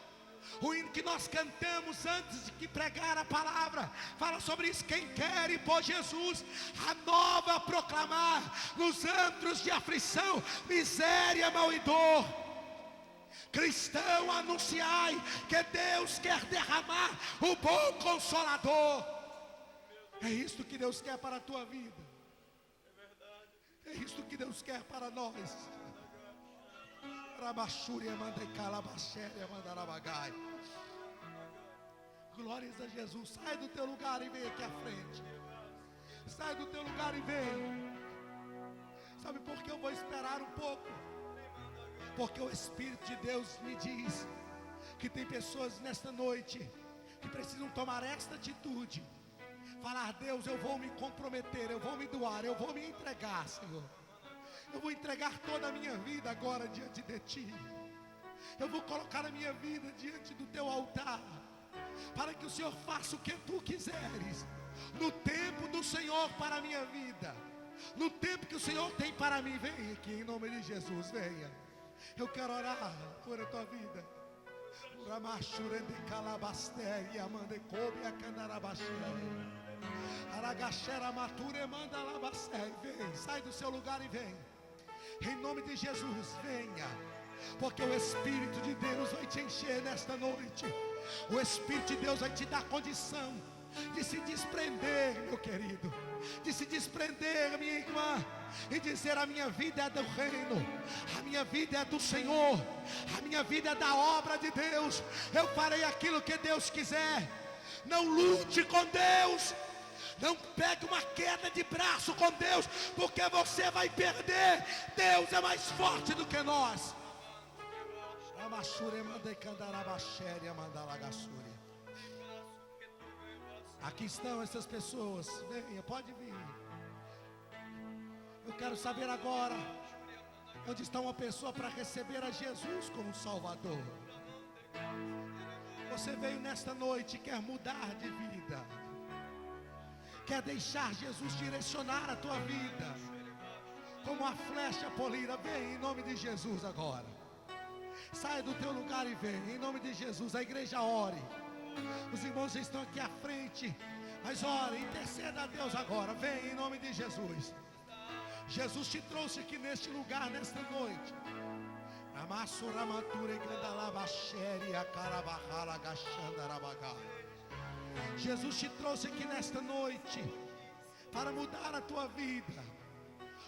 [SPEAKER 1] O hino que nós cantamos antes de pregar a palavra fala sobre isso. Quem quer ir por Jesus, a nova proclamar nos antros de aflição, miséria, mal e dor. Cristão, anunciai que Deus quer derramar o bom Consolador. É isto que Deus quer para a tua vida. É isto que Deus quer para nós. Glórias a Jesus. Sai do teu lugar e vem aqui à frente. Sai do teu lugar e vem. Sabe por que eu vou esperar um pouco? Porque o Espírito de Deus me diz que tem pessoas nesta noite que precisam tomar esta atitude. Falar: Deus, eu vou me comprometer, eu vou me doar, eu vou me entregar, Senhor. Eu vou entregar toda a minha vida agora diante de Ti. Eu vou colocar a minha vida diante do Teu altar, para que o Senhor faça o que Tu quiseres, no tempo do Senhor para a minha vida, no tempo que o Senhor tem para mim. Vem aqui em nome de Jesus, venha. Eu quero orar por a tua vida. Vem, sai do seu lugar e vem. Em nome de Jesus, venha. Porque o Espírito de Deus vai te encher nesta noite. O Espírito de Deus vai te dar condição de se desprender, meu querido, de se desprender, minha irmã, e dizer: a minha vida é do reino, a minha vida é do Senhor, a minha vida é da obra de Deus. Eu farei aquilo que Deus quiser. Não lute com Deus, não pegue uma queda de braço com Deus, porque você vai perder. Deus é mais forte do que nós. Aqui estão essas pessoas. Venha, pode vir. Eu quero saber agora onde está uma pessoa para receber a Jesus como Salvador. Você veio nesta noite e quer mudar de vida, quer deixar Jesus direcionar a tua vida como uma flecha polida. Vem em nome de Jesus agora. Saia do teu lugar e vem em nome de Jesus. A igreja ore. Os irmãos já estão aqui à frente, mas ore, interceda a Deus agora. Vem em nome de Jesus. Jesus te trouxe aqui neste lugar, nesta noite. Jesus te trouxe aqui nesta noite para mudar a tua vida,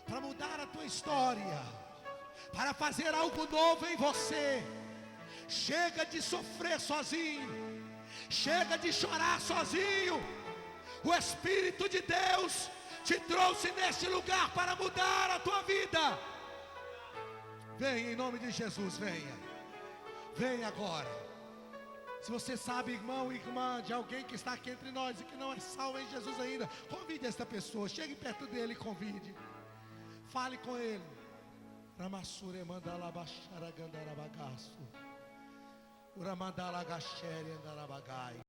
[SPEAKER 1] para mudar a tua história, para fazer algo novo em você. Chega de sofrer sozinho, chega de chorar sozinho. O Espírito de Deus te trouxe neste lugar para mudar a tua vida. Venha em nome de Jesus, venha. Venha agora. Se você sabe, irmão e irmã, de alguém que está aqui entre nós e que não é salvo em Jesus ainda, convide esta pessoa. Chegue perto dele e convide. Fale com ele. Ramassure mandala baixara gandarabagaço. Uramandala gachere andarabagai.